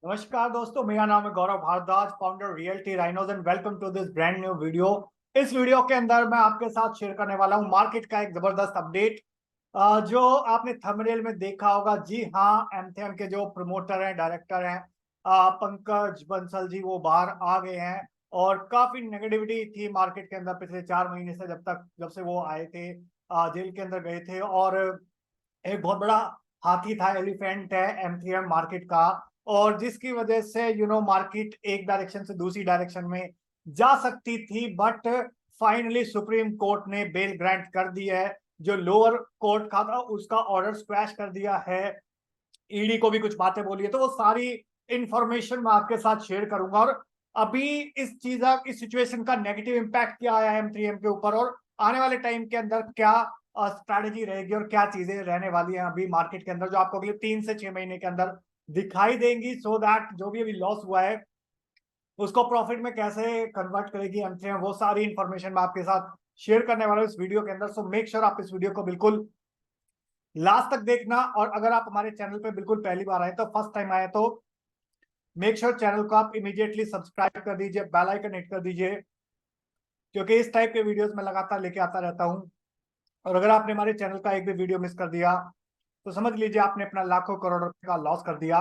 नमस्कार दोस्तों, मेरा नाम है Gaurav Bharadwaj, founder realty rhinos and welcome to this brand new video. इस वीडियो के अंदर मैं आपके साथ शेयर करने वाला हूं मार्केट का एक जबरदस्त अपडेट। जो आपने थंबनेल में देखा होगा, जी हाँ, एमथेम के जो प्रमोटर हैं, डायरेक्टर हैं, पंकज बंसल जी, वो बाहर आ गए हैं। और काफी नेगेटिविटी थी मार्केट के अंदर पिछले 4 महीने से, जब से वो आए थे, जेल के अंदर गए थे। और एक बहुत बड़ा हाथी था, एलिफेंट है एमथीएम मार्केट का। और जिसकी वजह से मार्केट एक डायरेक्शन से दूसरी डायरेक्शन में जा सकती थी, बट फाइनली सुप्रीम कोर्ट ने बेल ग्रांट कर दी है। जो लोअर कोर्ट का था उसका ऑर्डर स्क्वैश कर दिया है। ईडी को भी कुछ बातें बोली है, तो वो सारी इंफॉर्मेशन मैं आपके साथ शेयर करूंगा। और अभी इस सिचुएशन का नेगेटिव इम्पैक्ट क्या आया है M3M के ऊपर, और आने वाले टाइम के अंदर क्या स्ट्रैटेजी रहेगी और क्या चीजें रहने वाली हैं अभी मार्केट के अंदर, जो आपको अगले 3 से 6 महीने के अंदर दिखाई देंगी, सो दैट जो भी अभी लॉस हुआ है उसको प्रॉफिट में कैसे कन्वर्ट करेगी M3M। वो सारी इंफॉर्मेशन मैं आपके साथ शेयर करने वाला हूँ इस वीडियो के अंदर। सो मेक श्योर आप इस वीडियो को बिल्कुल लास्ट तक देखना। और अगर आप हमारे चैनल पे बिल्कुल पहली बार आए, तो फर्स्ट टाइम आए, तो मेक श्योर चैनल को आप इमीडिएटली सब्सक्राइब कर दीजिए, बेल आइकन हिट कर दीजिए, क्योंकि इस टाइप के वीडियोस मैं लगातार लेके आता रहता हूं। और अगर आपने हमारे चैनल का एक भी वीडियो मिस कर दिया, तो समझ लीजिए आपने अपना लाखों करोड़ रुपए का लॉस कर दिया।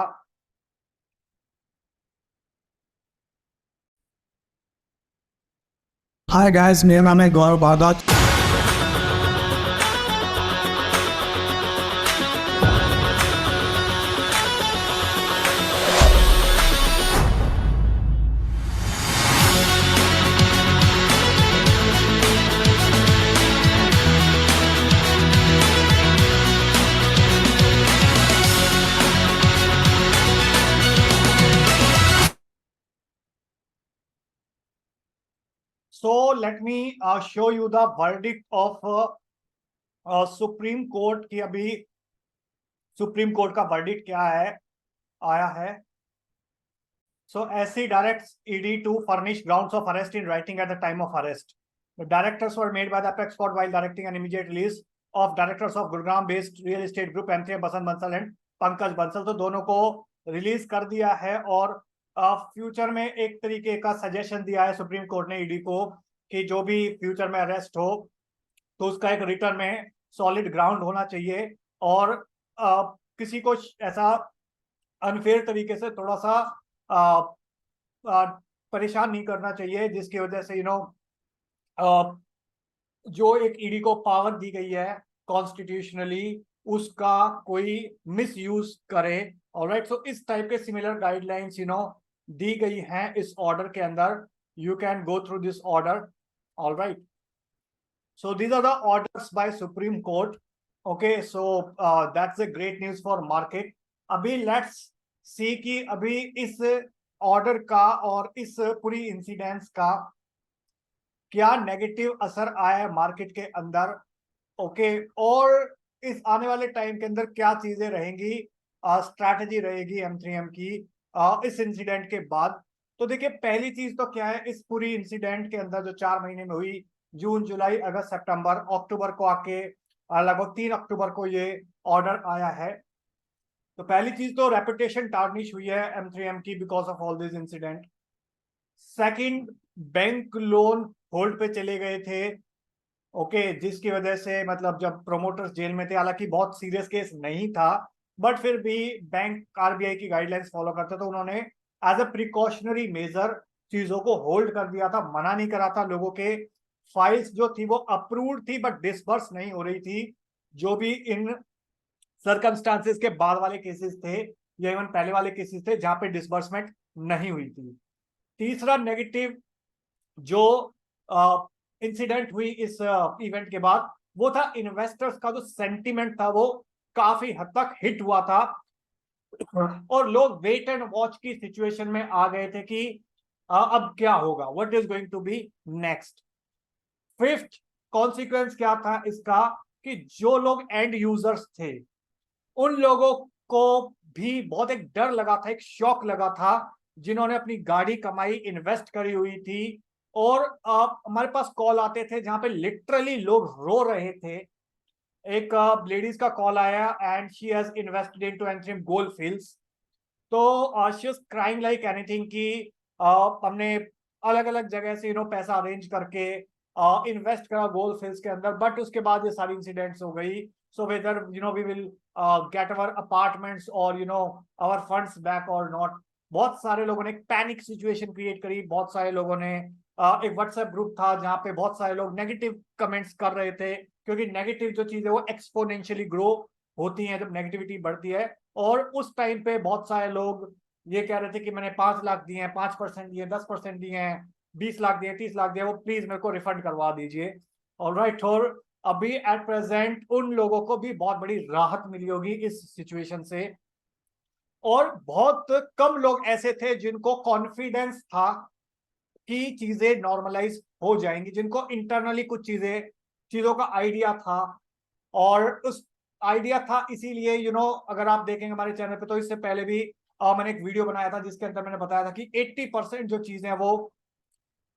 हाय गाइस, मेरा नाम है Gaurav Bharadwaj. So let me show you the verdict of supreme court की। अभी सुप्रीम कोर्ट का वर्डिक्ट क्या है, आया है। So SC directs ED to furnish grounds of arrest in writing at the time of arrest. The directors were made by the Apex Court while directing an immediate release of directors of Gurugram-based real estate group M3 Basant Bansal and Pankaj Bansal. तो दोनों को release कर दिया है। और future में एक तरीके का सजेशन दिया है सुप्रीम कोर्ट ने ईडी को, कि जो भी फ्यूचर में अरेस्ट हो तो उसका एक रिटर्न में सॉलिड ग्राउंड होना चाहिए। और किसी को ऐसा अनफेयर तरीके से थोड़ा सा परेशान नहीं करना चाहिए, जिसकी वजह से जो एक ईडी को पावर दी गई है कॉन्स्टिट्यूशनली, उसका कोई मिस यूज करे। ऑलराइट, सो इस टाइप के सिमिलर गाइडलाइंस दी गई हैं इस ऑर्डर के अंदर। You can go through this order. Alright, so these are the orders by Supreme Court. Okay, so that's a great news for market. अभी let's see कि अभी इस ऑर्डर का और इस पूरी इंसिडेंस का क्या नेगेटिव असर आया है मार्केट के अंदर। ओके, और इस आने वाले टाइम के अंदर क्या चीजें रहेंगी, स्ट्रैटेजी रहेगी M3M की इस इंसिडेंट के बाद। तो देखिए, पहली चीज तो क्या है, इस पूरी इंसिडेंट के अंदर जो 4 महीने में हुई, जून जुलाई अगस्त सितंबर अक्टूबर को आके लगभग 3 अक्टूबर को ये ऑर्डर आया है। तो पहली चीज तो रेपुटेशन टार्निश हुई है M3M की because of all this incident. Second, bank loan hold पे चले गए थे। ओके, जिसकी वजह से मतलब जब प्रोमोटर्स जेल में थे, हालांकि बहुत सीरियस केस नहीं था, बट फिर भी बैंक आरबीआई की गाइडलाइंस फॉलो करते, तो उन्होंने एज अ प्रिकॉशनरी मेजर चीजों को होल्ड कर दिया था, मना नहीं करा था। लोगों के फाइल्स जो थी वो अप्रूव्ड थी बट डिसबर्स नहीं हो रही थी, जो भी इन सर्कमस्टांसेस के बाद वाले केसेस थे या इवन पहले वाले केसेस थे जहां पे डिसबर्समेंट नहीं हुई थी। तीसरा नेगेटिव जो इंसिडेंट हुई इस इवेंट के बाद, वो था इन्वेस्टर्स का जो सेंटीमेंट था वो काफी हद तक हिट हुआ था। और लोग वेट एंड वॉच की सिचुएशन में आ गए थे कि अब क्या होगा, what is going to be next. Fifth consequence क्या था इसका, कि जो लोग एंड यूजर्स थे उन लोगों को भी बहुत एक डर लगा था, एक शॉक लगा था, जिन्होंने अपनी गाड़ी कमाई इन्वेस्ट करी हुई थी। और हमारे पास कॉल आते थे जहां पे लिटरली लोग रो रहे थे। एक लेडीज का कॉल आया and she has invested into Anthrim gold fields. तो she was crying like anything कि हमने अलग अलग जगह से पैसा अरेंज करके इन्वेस्ट करा गोल्फ हिल्स के अंदर, बट उसके बाद ये सारी इंसिडेंट्स हो गई. So whether we will get our apartments और our funds back or not. बहुत सारे लोगों ने एक पैनिक सिचुएशन क्रिएट करी. बहुत सारे लोगों ने एक व्हाट्सएप ग्रुप था जहां पे बहुत सारे लोग नेगेटिव कमेंट्स कर रहे थे, क्योंकि नेगेटिव जो चीज है वो एक्सपोनेंशियली ग्रो होती है जब नेगेटिविटी बढ़ती है. और उस टाइम पे बहुत सारे लोग ये कह रहे थे कि मैंने 5 लाख दिए हैं, 5% दिए, 10% दिए हैं, 20 लाख दिए, 30 लाख दिए, वो प्लीज मेरे को रिफंड करवा दीजिए. ऑलराइट. और अभी एट प्रेजेंट उन लोगों को भी बहुत बड़ी राहत मिली होगी इस सिचुएशन से. और बहुत कम लोग ऐसे थे जिनको कॉन्फिडेंस था कि चीजें नॉर्मलाइज हो जाएंगी, जिनको इंटरनली कुछ चीजों का आइडिया था. और उस आइडिया था इसीलिए अगर आप देखेंगे हमारे चैनल पे तो इससे पहले भी मैंने एक वीडियो बनाया था जिसके अंदर मैंने बताया था कि 80% जो चीजें हैं वो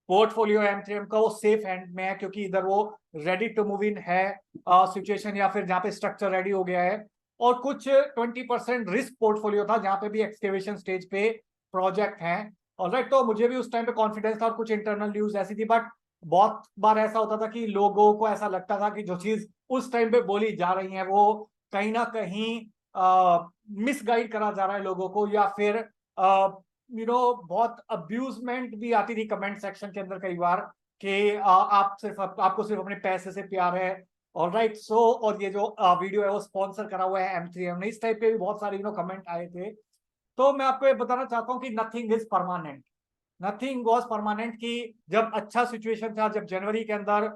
पोर्टफोलियो M3M का वो सेफ हैंड में है, क्योंकि इधर वो रेडी टू मूव इन है सिचुएशन, या फिर जहाँ पे स्ट्रक्चर रेडी हो गया है. और कुछ 20% रिस्क पोर्टफोलियो था जहाँ पे भी एक्सकेवेशन स्टेज पे प्रोजेक्ट हैं. ऑलराइट. तो मुझे भी उस टाइम पे कॉन्फिडेंस था और कुछ इंटरनल न्यूज ऐसी थी, बट बहुत बार ऐसा होता था कि लोगों को ऐसा लगता था कि जो चीज उस टाइम पे बोली जा रही है वो कहीं ना कहीं मिसगाइड करा जा रहा है लोगों को, या फिर बहुत अब्यूजमेंट भी आती थी कमेंट सेक्शन के अंदर कई बार कि आपको सिर्फ अपने पैसे से प्यार है. ऑलराइट. सो और ये जो वीडियो है वो स्पॉन्सर करा हुआ है M3M ने. इस टाइप के भी बहुत सारे कमेंट आए थे. तो मैं आपको ये बताना चाहता हूँ कि nothing is permanent. Nothing was permanent. कि जब अच्छा सिचुएशन था, जब जनवरी के अंदर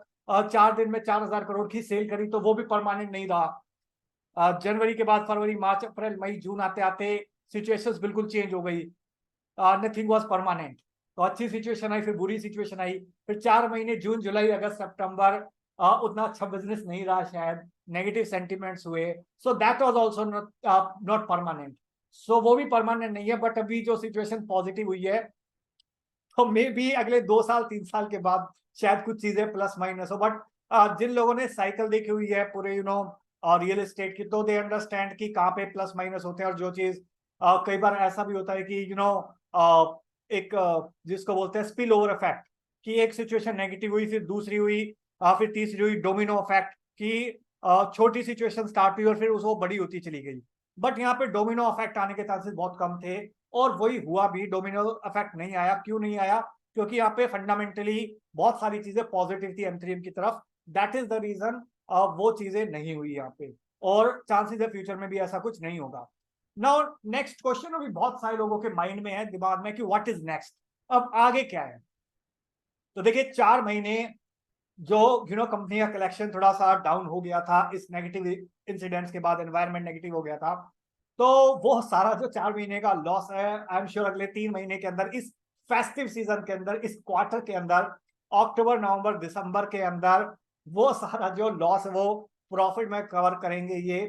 4 दिन में 4,000 करोड़ की सेल करी, तो वो भी परमानेंट नहीं रहा. जनवरी के बाद फरवरी, मार्च, अप्रैल, मई, जून आते आते सिचुएशंस बिल्कुल चेंज हो गई. Nothing was permanent. तो अच्छी सिचुएशन आई, फिर बुरी सिचुएशन आई, फिर 4 महीने जून, जुलाई, अगस्त, सितंबर उतना अच्छा बिजनेस नहीं रहा, शायद नेगेटिव सेंटिमेंट्स हुए. So that was also not permanent. So वो भी परमानेंट नहीं है. बट अभी जो सिचुएशन पॉजिटिव हुई है, तो मे बी अगले 2 साल 3 साल के बाद शायद कुछ चीजें प्लस माइनस हो. बट जिन लोगों ने साइकिल देखी हुई है पूरे रियल एस्टेट की, तो दे अंडरस्टैंड कि कहाँ पे प्लस माइनस होते हैं. और जो चीज कई बार ऐसा भी होता है कि एक जिसको बोलते हैं स्पिल ओवर इफेक्ट, कि एक सिचुएशन नेगेटिव हुई, फिर दूसरी हुई, फिर तीसरी हुई, डोमिनो इफेक्ट, कि छोटी सिचुएशन स्टार्ट हुई और फिर उसको बड़ी होती चली गई. बट यहाँ पे डोमिनो इफेक्ट आने के चांसेस बहुत कम थे, और वही हुआ भी. डोमिनो इफेक्ट नहीं आया. क्यों नहीं आया? क्योंकि यहाँ पे फंडामेंटली बहुत सारी चीजें पॉजिटिव थी M3M की तरफ. दैट इज द रीजन वो चीजें नहीं हुई यहाँ पे, और चांसेस है फ्यूचर में भी ऐसा कुछ नहीं होगा. नाउ नेक्स्ट क्वेश्चन अभी बहुत सारे लोगों के माइंड में है, दिमाग में, कि व्हाट इज नेक्स्ट, अब आगे क्या है. तो देखिए 4 महीने जो कंपनी का कलेक्शन थोड़ा सा डाउन हो गया था इस नेगेटिव इंसिडेंट्स के बाद, एनवायरनमेंट नेगेटिव हो गया था, तो वो सारा जो 4 महीने का लॉस है, आई एम श्योर अगले 3 महीने के अंदर, इस फेस्टिव सीजन के अंदर, इस क्वार्टर के अंदर, अक्टूबर, नवंबर, दिसंबर के अंदर, वो सारा जो लॉस है वो प्रॉफिट में कवर करेंगे ये.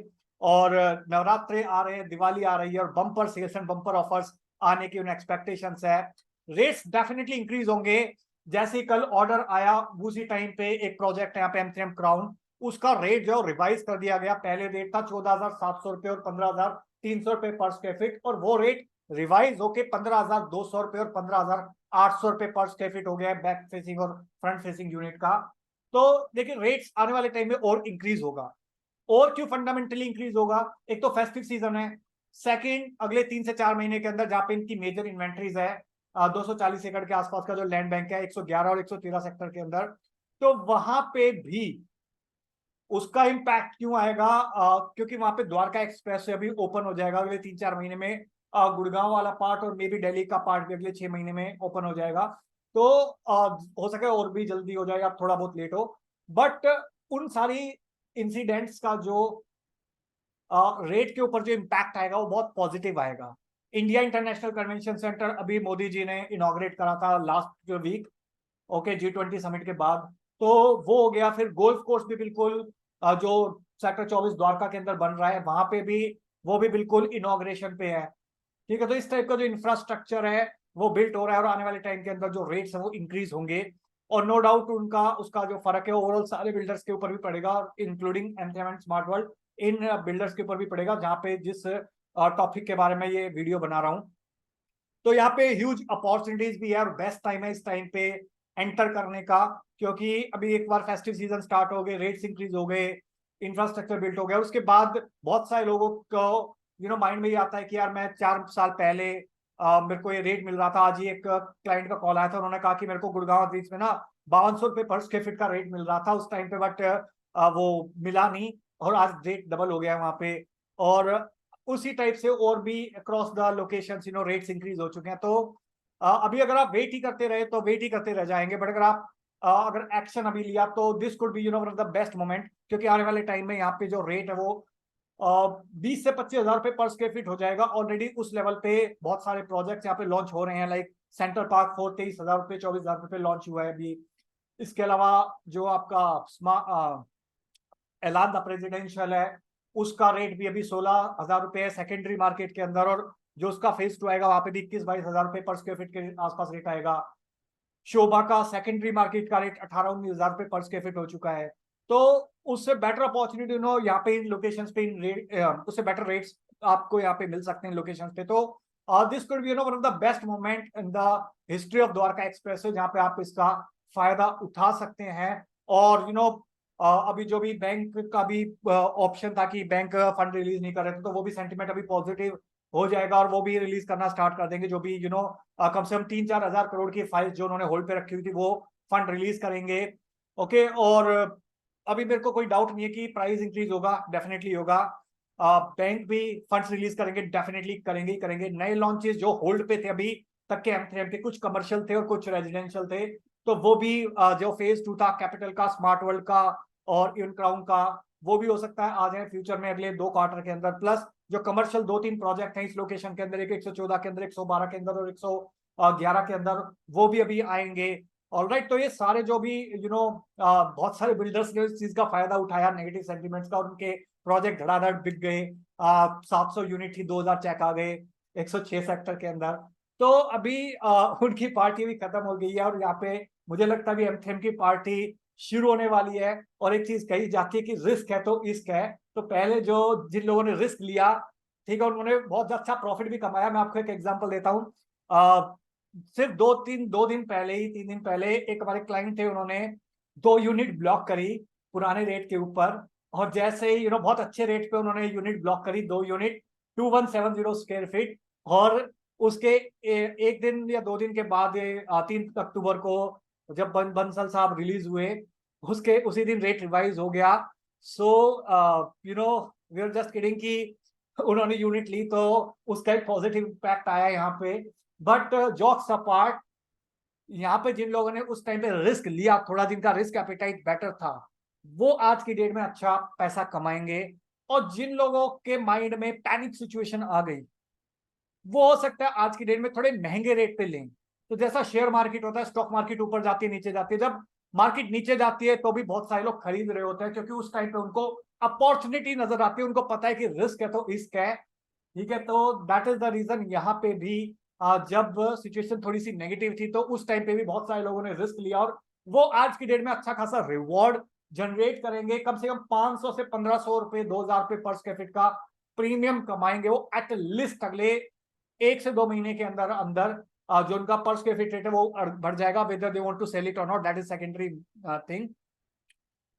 और नवरात्रे आ रहे हैं, दिवाली आ रही है, और bumper sales and bumper offers आने की उन एक्सपेक्टेशंस है. रेट्स डेफिनेटली इंक्रीज होंगे. जैसे ही कल ऑर्डर आया, उसी टाइम पे एक प्रोजेक्ट है यहाँ पे M3M क्राउन, उसका रेट जो रिवाइज कर दिया गया. पहले रेट था 14,700 रुपए और 15,300 रुपए पर स्क्वायर फीट, और वो रेट रिवाइज होके 15,200 रुपए और 15,800 रुपए पर स्क्वायर फीट हो गया है, बैक फेसिंग और फ्रंट फेसिंग यूनिट का. तो देखिए रेट्स आने वाले टाइम में और इंक्रीज होगा. और क्यों फंडामेंटली इंक्रीज होगा? एक तो फेस्टिव सीजन है, सेकंड अगले 3 से 4 महीने के अंदर जहां पे इनकी मेजर इन्वेंट्रीज है, 240 एकड़ के आसपास का जो लैंड बैंक है 111 और 113 सेक्टर के अंदर, तो वहां पे भी उसका इम्पैक्ट क्यों आएगा? क्योंकि वहां पे द्वारका एक्सप्रेस अभी ओपन हो जाएगा अगले 3-4 महीने में. गुड़गांव वाला पार्ट और मे बी दिल्ली का पार्ट भी अगले 6 महीने में ओपन हो जाएगा. तो हो सके और भी जल्दी हो जाए या थोड़ा बहुत लेट हो. बट उन सारी इंसिडेंट्स का जो रेट के ऊपर जो इम्पैक्ट आएगा वो बहुत पॉजिटिव आएगा. इंडिया इंटरनेशनल कन्वेंशन सेंटर अभी मोदी जी ने इनॉग्रेट करा था last week, okay, G20 summit के बाद. तो वो हो गया. फिर गोल्फ कोर्स भी बिल्कुल जो सेक्टर 24 द्वारका के अंदर बन रहा है, वहां पे भी वो भी बिल्कुल इनॉग्रेशन पे है. ठीक है. तो इस टाइप का जो इंफ्रास्ट्रक्चर है वो बिल्ट हो रहा है, और आने वाले टाइम के अंदर जो रेट्स है वो इंक्रीज होंगे. और नो डाउट उनका उसका जो फर्क है ओवरऑल सारे बिल्डर्स के ऊपर भी पड़ेगा, इंक्लूडिंग M3M स्मार्ट वर्ल्ड. इन बिल्डर्स के ऊपर भी पड़ेगा, जहां पे जिस टॉपिक के बारे में ये वीडियो बना रहा हूँ। तो यहाँ पे ह्यूज अपॉर्चुनिटीज भी है और बेस्ट टाइम है इस टाइम पे एंटर करने का, क्योंकि अभी एक बार फेस्टिव सीजन स्टार्ट हो गए, रेट्स इंक्रीज हो गए, इंफ्रास्ट्रक्चर बिल्ट हो गया। उसके बाद बहुत सारे लोगों को माइंड में ये आता है कि यार मैं 4 साल पहले मेरे को ये रेट मिल रहा था। आज ही एक क्लाइंट का कॉल आया था, उन्होंने कहा कि मेरे को गुड़गांव बीच में ना 5200 रुपये पर स्क्वायर फीट का रेट मिल रहा था उस टाइम पे, बट वो मिला नहीं और आज रेट डबल हो गया है वहां पे। और उसी टाइप से और भी across the locations rates increase हो चुके हैं। तो अभी अगर आप वेट ही करते रहे तो वेट ही करते रह जाएंगे, बट अगर आप अगर एक्शन अभी लिया तो this could be one of the best moment, क्योंकि आने वाले टाइम में यहाँ पे जो रेट है वो 20 से 25 हजार रुपए पर स्क्वायर फीट हो जाएगा। ऑलरेडी उस लेवल पे बहुत सारे प्रोजेक्ट्स यहाँ पे लॉन्च हो रहे हैं, लाइक सेंटर पार्क 23 हजार रुपए 24 हजार रुपए लॉन्च हुआ है अभी। इसके अलावा जो आपका एलान द प्रेसिडेंशियल है उसका रेट भी अभी 16 हजार रुपए है सेकेंडरी मार्केट के अंदर, और जो उसका फेज 2 आएगा वहां पे भी 21-22 हजार रुपए पर स्क्वायर फीट के आसपास रेट आएगा। शोभा का सेकेंडरी मार्केट का रेट 18-19 हजार रुपए पर स्क्वायर फीट हो चुका है। तो उससे बेटर अपॉर्चुनिटी यहाँ पे इन लोकेशंस पे इन रेट उससे बेटर रेट्स आपको यहाँ पे मिल सकते हैं लोकेशंस पे। तो this could be one of the best moment in the history of Dwarka express, जहाँ पे आप इसका फायदा उठा सकते हैं। और अभी जो भी बैंक का भी ऑप्शन था कि बैंक फंड रिलीज नहीं कर रहे थे, तो वो भी सेंटिमेंट अभी पॉजिटिव हो जाएगा और वो भी रिलीज करना स्टार्ट कर देंगे। जो भी कम से कम 3-4 हजार करोड़ की फाइल जो उन्होंने होल्ड पे रखी हुई थी वो फंड रिलीज करेंगे। ओके, और अभी मेरे को कोई डाउट नहीं है कि प्राइस इंक्रीज होगा, डेफिनेटली होगा। बैंक भी फंड्स रिलीज करेंगे, डेफिनेटली करेंगे ही करेंगे। नए लॉन्चेस जो होल्ड पे थे अभी तक के एम के, कुछ कमर्शियल थे और कुछ रेजिडेंशियल थे, तो वो भी जो फेज 2 था कैपिटल का, स्मार्ट वर्ल्ड का और इवन क्राउन का, वो भी हो सकता है आ जाए फ्यूचर में अगले 2 क्वार्टर के अंदर। प्लस जो कमर्शियल 2-3 प्रोजेक्ट हैं इस लोकेशन के अंदर, एक 114 के अंदर, 112 के अंदर और 111 के अंदर, वो भी अभी आएंगे। ऑलराइट, तो ये सारे जो भी बहुत सारे बिल्डर्स ने इस चीज का फायदा उठाया नेगेटिव सेंटिमेंट्स का, और उनके प्रोजेक्ट धड़ाधड़ बिक गए। 700 यूनिट ही 2000 चेक आ गए 106 सेक्टर के अंदर। तो अभी उनकी पार्टी भी खत्म हो गई है, और यहाँ पे मुझे लगता है भी एमथेम की पार्टी शुरू होने वाली है। और एक चीज कही जाती है कि रिस्क है तो इश्क है। तो पहले जो जिन लोगों ने रिस्क लिया, ठीक है, उन्होंने बहुत अच्छा प्रॉफिट भी कमाया। मैं आपको एक एग्जांपल देता हूँ। सिर्फ 2 दिन पहले ही, 3 दिन पहले एक हमारे क्लाइंट थे, उन्होंने 2 यूनिट ब्लॉक करी पुराने रेट के ऊपर, और जैसे ही बहुत अच्छे रेट पे उन्होंने यूनिट ब्लॉक करी, 2 यूनिट 2170 स्क्वायर फीट। और उसके एक दिन या 2 दिन के बाद 3 अक्टूबर को जब बंसल साहब रिलीज हुए, उसके उसी दिन रेट रिवाइज हो गया। So we are just kidding कि उन्होंने यूनिट ली तो उसका एक पॉजिटिव इम्पैक्ट आया यहाँ पे। बट जॉक्स अपार्ट, यहाँ पे जिन लोगों ने उस टाइम पे रिस्क लिया, थोड़ा जिनका रिस्क एपेटाइट बेटर था, वो आज की डेट में अच्छा पैसा कमाएंगे। और जिन लोगों के माइंड में पैनिक सिचुएशन आ गई, वो हो सकता है आज की डेट में थोड़े महंगे रेट पे लें। तो जैसा शेयर मार्केट होता है, स्टॉक मार्केट ऊपर जाती है नीचे जाती है, जब मार्केट नीचे जाती है तो भी बहुत सारे लोग खरीद रहे होते हैं, क्योंकि उस टाइम पे उनको अपॉर्चुनिटी नजर आती है, उनको पता है कि रिस्क है तो रिस्क है। ठीक है, तो दैट इज द रीजन यहाँ पे भी जब सिचुएशन थोड़ी सी नेगेटिव थी तो उस टाइम पे भी बहुत सारे लोगों ने रिस्क लिया, और वो आज की डेट में अच्छा खासा रिवॉर्ड जनरेट करेंगे। कम से कम 500 से 1500 रुपए, 2000 रुपए पर स्क्वायर फीट का प्रीमियम कमाएंगे वो एट लिस्ट अगले 1 से 2 महीने के अंदर अंदर। जो उनका पर स्क्वायर फीट रेट है वो बढ़ जाएगा, whether they want to sell it और not, that is secondary thing.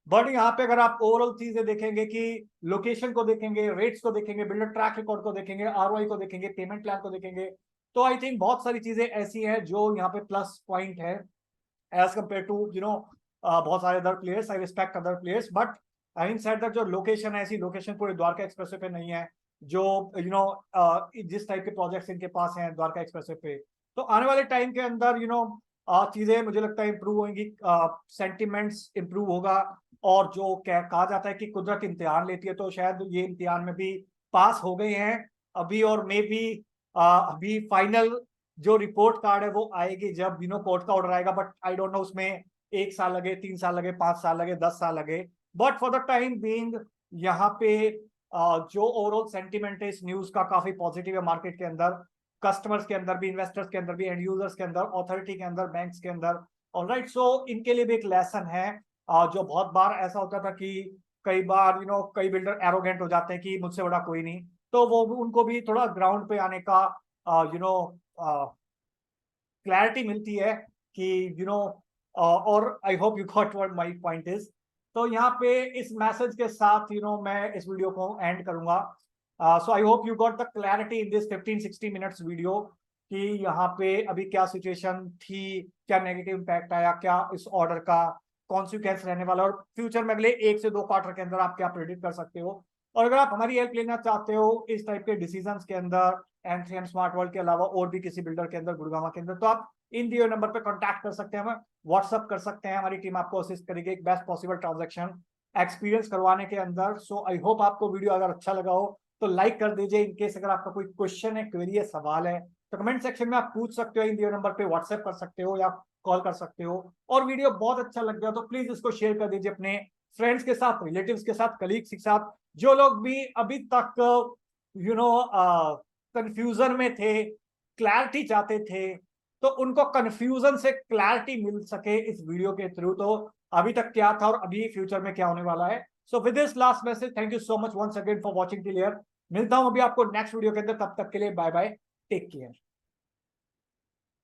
But यहाँ पे अगर आप ओवरऑल चीजें देखेंगे कि लोकेशन को देखेंगे, रेट्स को देखेंगे, बिल्डर ट्रैक रिकॉर्ड को देखेंगे, आरओआई को देखेंगे, पेमेंट प्लान को देखेंगे, तो आई थिंक बहुत सारी चीजें ऐसी हैं जो यहाँ पे प्लस पॉइंट है एज कम्पेयर टू बहुत सारे other players. I respect other players, but in side that जो लोकेशन है, ऐसी लोकेशन पूरे द्वारका एक्सप्रेसवे पे नहीं है जो जिस टाइप के प्रोजेक्ट्स इनके पास हैं द्वारका एक्सप्रेसवे पे। तो आने वाले टाइम के अंदर चीजें मुझे लगता है इंप्रूव होंगी, सेंटिमेंट्स इंप्रूव होगा। और जो कहा जाता है कि कुदरत इम्तिहान लेती है, तो शायद ये इम्तिहान में भी पास हो गए हैं अभी। और मे बी अभी फाइनल जो रिपोर्ट कार्ड है वो आएगी जब कोर्ट का ऑर्डर आएगा, बट आई डोंट नो उसमें 1 साल लगे, 3 साल लगे, 5 साल लगे, 10 साल लगे। But for the time being यहाँ पे जो ओवरऑल सेंटिमेंट है इस न्यूज का काफी पॉजिटिव है मार्केट के अंदर, कस्टमर्स के अंदर भी, इन्वेस्टर्स के अंदर भी, एंड यूजर्स के अंदर, अथॉरिटी के अंदर, बैंक्स के अंदर। ऑलराइट, सो इनके लिए भी एक लेसन है। जो बहुत बार ऐसा होता था कि कई बार कई बिल्डर एरोगेंट हो जाते हैं कि मुझसे बड़ा कोई नहीं, तो वो उनको भी थोड़ा ग्राउंड पे आने का क्लैरिटी मिलती है कि और आई hope you got what my point is. तो यहाँ पे इस मैसेज के साथ मैं इस वीडियो को एंड करूंगा। So I hope you got the clarity in this 15-60 minutes video कि यहाँ पे अभी क्या सिचुएशन थी, क्या नेगेटिव इम्पैक्ट आया, क्या इस ऑर्डर का कॉन्सिक्वेंस रहने वाला, और फ्यूचर में अगले 1 से 2 क्वार्टर के अंदर आप क्या प्रेडिक्ट कर सकते हो। और अगर आप हमारी हेल्प लेना चाहते हो इस टाइप के डिसीजंस के अंदर M3M स्मार्ट वर्ल्ड के अलावा और भी किसी बिल्डर के अंदर, गुड़गांव के अंदर, तो आप इन दिए नंबर पे कांटेक्ट कर सकते हैं, हमें व्हाट्सअप कर सकते हैं। हमारी टीम आपको असिस्ट करेगी एक बेस्ट पॉसिबल ट्रांजैक्शन एक्सपीरियंस करवाने के अंदर। सो आई होप आपको वीडियो अगर अच्छा लगा हो तो लाइक कर दीजिए। इन केस अगर आपका कोई क्वेश्चन है, क्वेरी है, सवाल है, तो कमेंट सेक्शन में आप पूछ सकते हो, इन दिए नंबर पे व्हाट्सएप कर सकते हो या कॉल कर सकते हो। और वीडियो बहुत अच्छा लग गया तो प्लीज इसको शेयर कर दीजिए अपने फ्रेंड्स के साथ, रिलेटिव्स के साथ, कलीग्स के साथ, जो लोग भी अभी तक कंफ्यूजन में थे, क्लैरिटी चाहते थे, तो उनको कंफ्यूजन से क्लैरिटी मिल सके इस वीडियो के थ्रू, तो अभी तक क्या था और अभी फ्यूचर में क्या होने वाला है। So with this last message, thank you so much once again for watching till here. मिलता हूं अभी आपको नेक्स्ट वीडियो के अंदर, तब तक के लिए बाय बाय, टेक केयर।